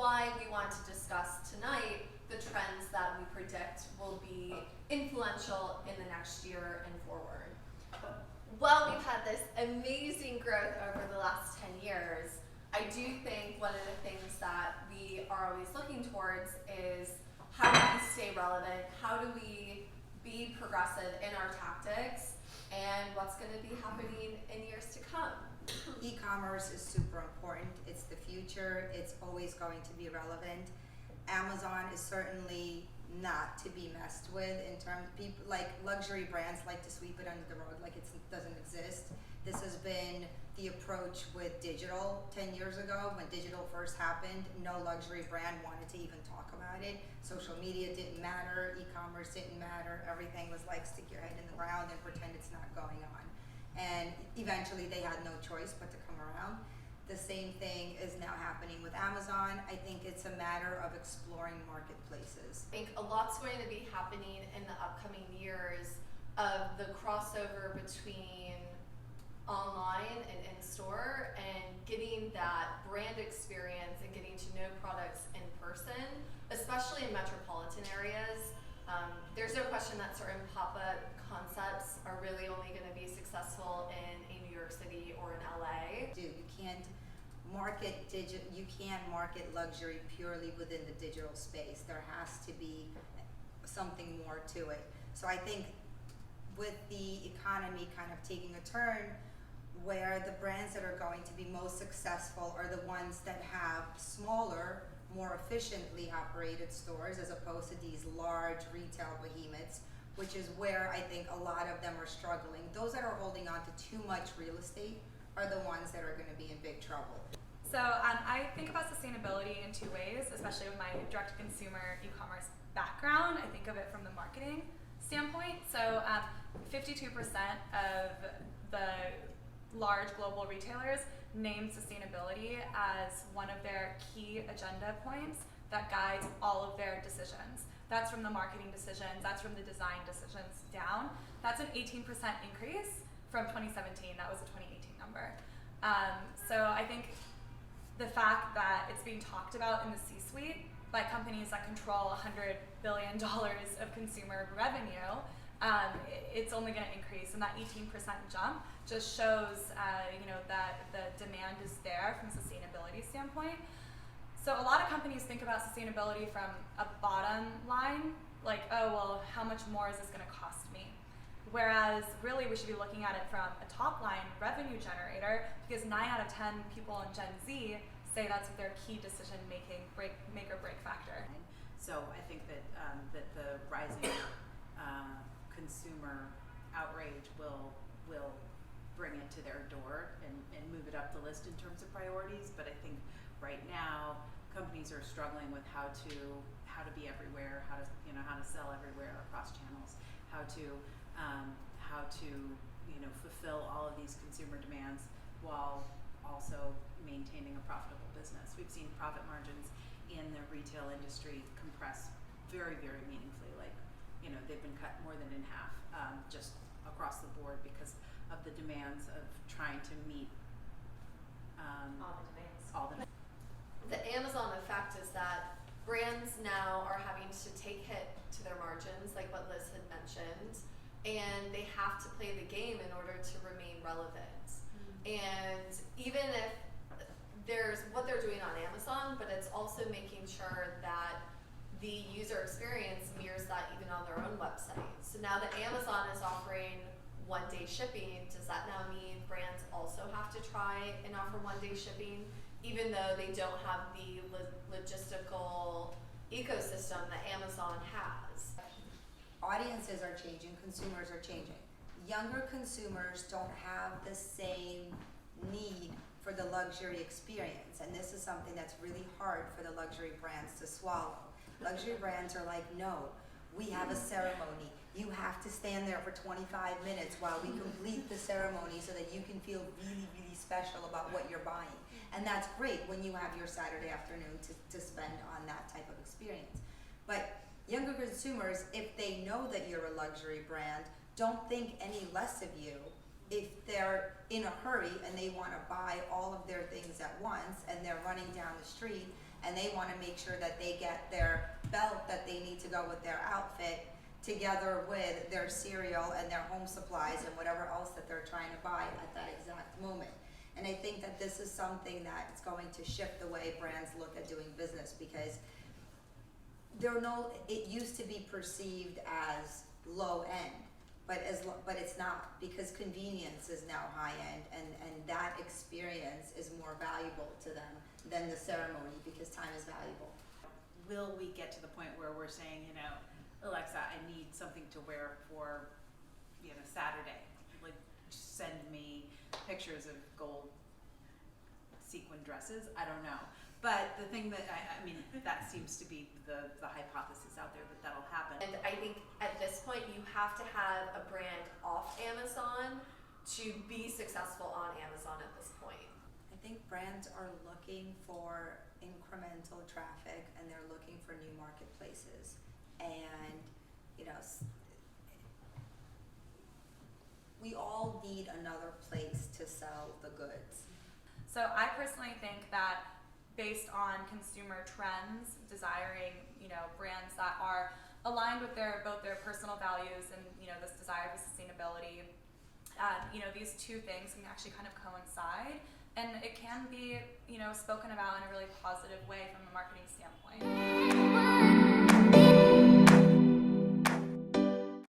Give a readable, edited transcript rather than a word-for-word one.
why we want to discuss tonight the trends that we predict will be influential in the next year and forward. While we've had this amazing growth over the last 10 years, I do think one of the things that we are always looking towards is how do we stay relevant, how do we be progressive in our tactics, and what's going to be happening in years to come. E-commerce is super important. It's the future. It's always going to be relevant. Amazon is certainly not to be messed with in terms of people like luxury brands like to sweep it under the rug like it doesn't exist. This has been the approach with digital 10 years ago. When digital first happened, no luxury brand wanted to even talk about it. Social media didn't matter, e-commerce didn't matter. Everything was like stick your head in the ground and pretend it's not going on. And eventually they had no choice but to come around. The same thing is now happening with Amazon. I think it's a matter of exploring marketplaces. I think a lot's going to be happening in the upcoming years of the crossover between online and in-store and getting that brand experience and getting to know products in person, especially in metropolitan areas. There's no question that certain pop-up concepts are really only going to be successful in a New York City or in LA. You can't market luxury purely within the digital space. There has to be something more to it. So I think with the economy kind of taking a turn, where the brands that are going to be most successful are the ones that have smaller, more efficiently operated stores as opposed to these large retail behemoths, which is where I think a lot of them are struggling. Those that are holding on to too much real estate are the ones that are going to be in big trouble. So I think about sustainability in two ways, especially with my direct-to-consumer e-commerce background. I think of it from the marketing standpoint. So 52% of the large global retailers name sustainability as one of their key agenda points that guides all of their decisions. That's from the marketing decisions, that's from the design decisions down. That's an 18% increase from 2017. That was a 2018 number. So I think the fact that it's being talked about in the C-suite by companies that control $100 billion of consumer revenue, it's only going to increase, and that 18% jump just shows that the demand is there from a sustainability standpoint. So a lot of companies think about sustainability from a bottom line, like, oh, well, how much more is this going to cost me? Whereas really we should be looking at it from a top line revenue generator, because 9 out of 10 people in Gen Z say that's their key decision making make or break factor. So I think that that the rising consumer outrage will bring it to their door and move it up the list in terms of priorities. But I think right now companies are struggling with how to be everywhere, how to sell everywhere across channels, how to fulfill all of these consumer demands while also maintaining a profitable business. We've seen profit margins in the retail industry compress very, very meaningfully. They've been cut more than in half, just across the board because of the demands of trying to meet all the demands. The Amazon effect is that brands now are having to take hit to their margins, like what Liz had mentioned, and they have to play the game in order to remain relevant. And even if there's what they're doing on Amazon, but it's also making sure that the user experience mirrors that even on their own website. So now that Amazon is offering one-day shipping, does that now mean brands also have to try and offer one-day shipping, even though they don't have the logistical ecosystem that Amazon has? Audiences are changing, consumers are changing. Younger consumers don't have the same need for the luxury experience, and this is something that's really hard for the luxury brands to swallow. Luxury brands are like, no, we have a ceremony. You have to stand there for 25 minutes while we complete the ceremony so that you can feel really, really special about what you're buying. And that's great when you have your Saturday afternoon to spend on that type of experience. But younger consumers, if they know that you're a luxury brand, don't think any less of you if they're in a hurry and they want to buy all of their things at once and they're running down the street and they want to make sure that they get their belt that they need to go with their outfit together with their cereal and their home supplies and whatever else that they're trying to buy at that exact moment. And I think that this is something that's going to shift the way brands look at doing business, because it used to be perceived as low end, but it's not, because convenience is now high end, and that experience is more valuable to them than the ceremony, because time is valuable. Will we get to the point where we're saying, you know, Alexa, I need something to wear for, you know, Saturday. Like, send me pictures of gold sequin dresses. I don't know. But the thing that, I mean, that seems to be the hypothesis out there, that that'll happen. And I think at this point you have to have a brand off Amazon to be successful on Amazon at this point. I think brands are looking for incremental traffic, and they're looking for new marketplaces. And, you know, we all need another place to sell the goods. So I personally think that based on consumer trends, desiring, you know, brands that are aligned with both their personal values and, you know, this desire for sustainability, you know, these two things can actually kind of coincide, and it can be, you know, spoken about in a really positive way from a marketing standpoint.